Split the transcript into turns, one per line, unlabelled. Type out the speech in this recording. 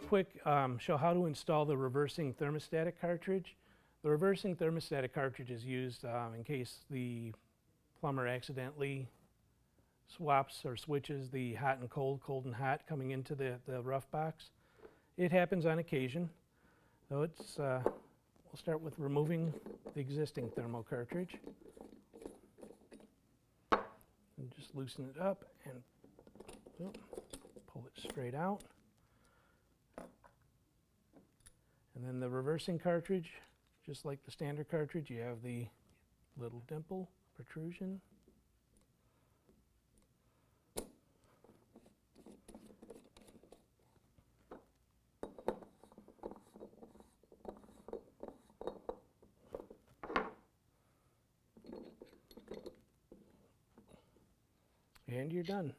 quick show how to install the reversing thermostatic cartridge. The reversing thermostatic cartridge is used in case the plumber accidentally swaps or switches the hot and cold, cold and hot coming into the rough box. It happens on occasion. So we'll start with removing the existing thermo cartridge. And just loosen it up and pull it straight out. And then the reversing cartridge, just like the standard cartridge, you have the little dimple protrusion. And you're done.